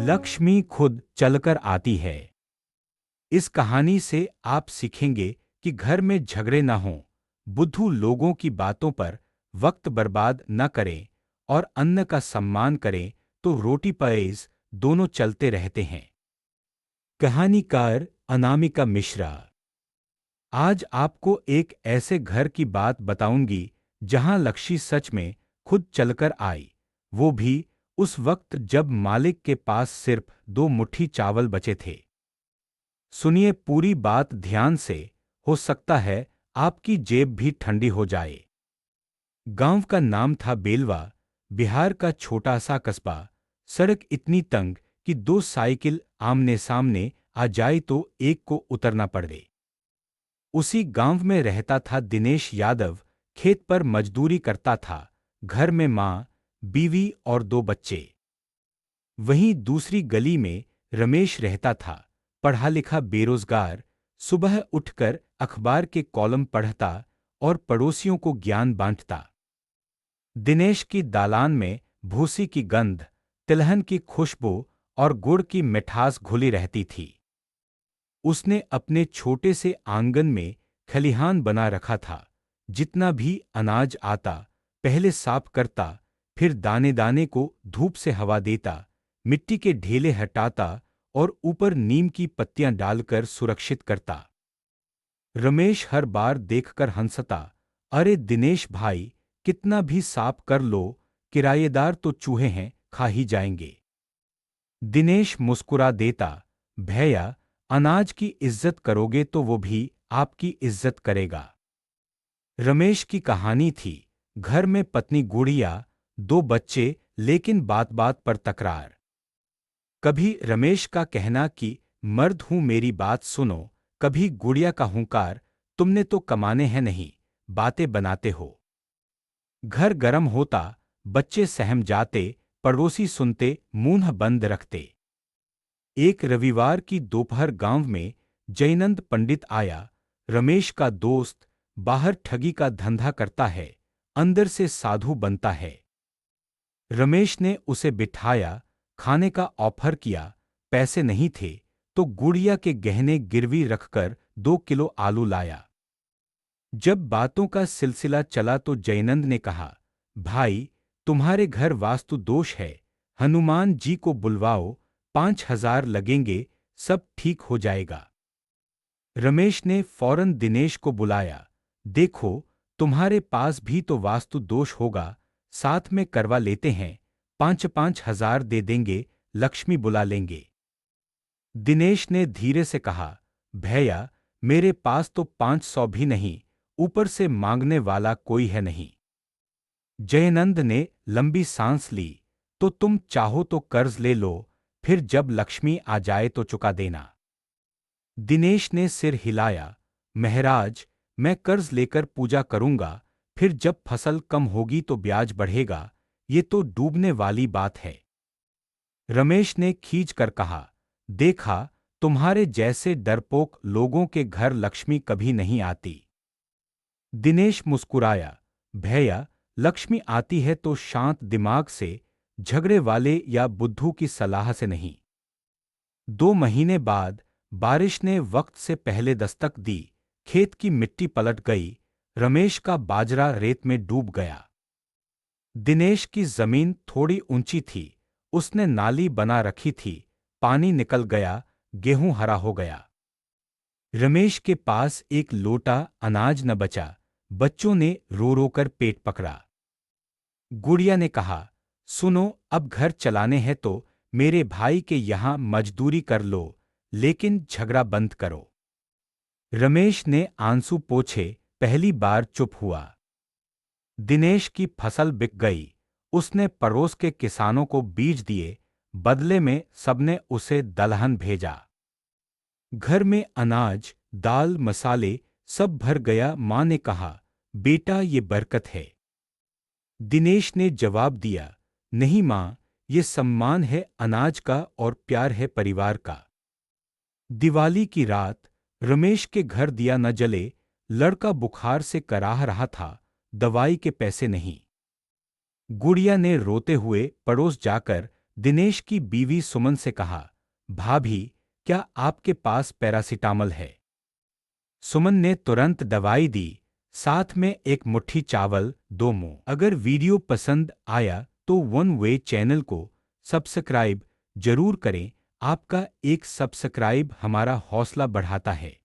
लक्ष्मी खुद चलकर आती है। इस कहानी से आप सीखेंगे कि घर में झगड़े न हों, बुद्धू लोगों की बातों पर वक्त बर्बाद न करें और अन्न का सम्मान करें तो रोटी पएज दोनों चलते रहते हैं। कहानीकार अनामिका मिश्रा। आज आपको एक ऐसे घर की बात बताऊंगी जहां लक्ष्मी सच में खुद चलकर आई, वो भी उस वक्त जब मालिक के पास सिर्फ 2 मुट्ठी चावल बचे थे। सुनिए पूरी बात ध्यान से, हो सकता है आपकी जेब भी ठंडी हो जाए। गांव का नाम था बेलवा, बिहार का छोटा सा कस्बा। सड़क इतनी तंग कि 2 साइकिल आमने सामने आ जाए तो एक को उतरना पड़े। उसी गांव में रहता था दिनेश यादव, खेत पर मजदूरी करता था। घर में माँ, बीवी और 2 बच्चे। वहीं दूसरी गली में रमेश रहता था, पढ़ा लिखा बेरोजगार। सुबह उठकर अखबार के कॉलम पढ़ता और पड़ोसियों को ज्ञान बांटता। दिनेश की दालान में भूसी की गंध, तिलहन की खुशबू और गुड़ की मिठास घुली रहती थी। उसने अपने छोटे से आंगन में खलिहान बना रखा था। जितना भी अनाज आता पहले साफ करता, फिर दाने दाने को धूप से हवा देता, मिट्टी के ढेले हटाता और ऊपर नीम की पत्तियां डालकर सुरक्षित करता। रमेश हर बार देखकर हंसता, अरे दिनेश भाई, कितना भी साफ कर लो, किराएदार तो चूहे हैं, खा ही जाएंगे। दिनेश मुस्कुरा देता, भैया, अनाज की इज्जत करोगे तो वो भी आपकी इज्जत करेगा। रमेश की कहानी थी, घर में पत्नी गुड़िया, 2 बच्चे, लेकिन बात बात पर तकरार। कभी रमेश का कहना कि मर्द हूं मेरी बात सुनो, कभी गुड़िया का हुंकार, तुमने तो कमाने हैं नहीं, बातें बनाते हो। घर गरम होता, बच्चे सहम जाते, पड़ोसी सुनते मुंह बंद रखते। एक रविवार की दोपहर गांव में जयनंद पंडित आया। रमेश का दोस्त, बाहर ठगी का धंधा करता है, अंदर से साधु बनता है। रमेश ने उसे बिठाया, खाने का ऑफर किया। पैसे नहीं थे तो गुड़िया के गहने गिरवी रखकर 2 किलो आलू लाया। जब बातों का सिलसिला चला तो जयनंद ने कहा, भाई, तुम्हारे घर वास्तु दोष है, हनुमान जी को बुलवाओ, 5,000 लगेंगे, सब ठीक हो जाएगा। रमेश ने फौरन दिनेश को बुलाया, देखो, तुम्हारे पास भी तो वास्तु दोष होगा, साथ में करवा लेते हैं, 5,000 दे देंगे, लक्ष्मी बुला लेंगे। दिनेश ने धीरे से कहा, भैया, मेरे पास तो 500 भी नहीं, ऊपर से मांगने वाला कोई है नहीं। जयनंद ने लंबी सांस ली, तो तुम चाहो तो कर्ज ले लो, फिर जब लक्ष्मी आ जाए तो चुका देना। दिनेश ने सिर हिलाया, महाराज, मैं कर्ज लेकर पूजा करूंगा, फिर जब फसल कम होगी तो ब्याज बढ़ेगा, ये तो डूबने वाली बात है। रमेश ने खींच कर कहा, देखा, तुम्हारे जैसे डरपोक लोगों के घर लक्ष्मी कभी नहीं आती। दिनेश मुस्कुराया, भैया, लक्ष्मी आती है तो शांत दिमाग से, झगड़े वाले या बुद्धू की सलाह से नहीं। 2 महीने बाद बारिश ने वक्त से पहले दस्तक दी, खेत की मिट्टी पलट गई, रमेश का बाजरा रेत में डूब गया। दिनेश की जमीन थोड़ी ऊंची थी, उसने नाली बना रखी थी, पानी निकल गया, गेहूं हरा हो गया। रमेश के पास एक लोटा अनाज न बचा, बच्चों ने रो रो कर पेट पकड़ा। गुड़िया ने कहा, सुनो, अब घर चलाने हैं तो मेरे भाई के यहां मजदूरी कर लो, लेकिन झगड़ा बंद करो। रमेश ने आंसू पोंछे, पहली बार चुप हुआ। दिनेश की फसल बिक गई, उसने पड़ोस के किसानों को बीज दिए, बदले में सबने उसे दलहन भेजा। घर में अनाज, दाल, मसाले सब भर गया। मां ने कहा, बेटा, ये बरकत है। दिनेश ने जवाब दिया, नहीं मां, ये सम्मान है अनाज का और प्यार है परिवार का। दिवाली की रात रमेश के घर दिया न जले, लड़का बुखार से कराह रहा था, दवाई के पैसे नहीं। गुड़िया ने रोते हुए पड़ोस जाकर दिनेश की बीवी सुमन से कहा, भाभी, क्या आपके पास पैरासिटामल है? सुमन ने तुरंत दवाई दी, साथ में एक मुट्ठी चावल, 2 मुंह। अगर वीडियो पसंद आया तो वन वे चैनल को सब्सक्राइब जरूर करें। आपका एक सब्सक्राइब हमारा हौसला बढ़ाता है।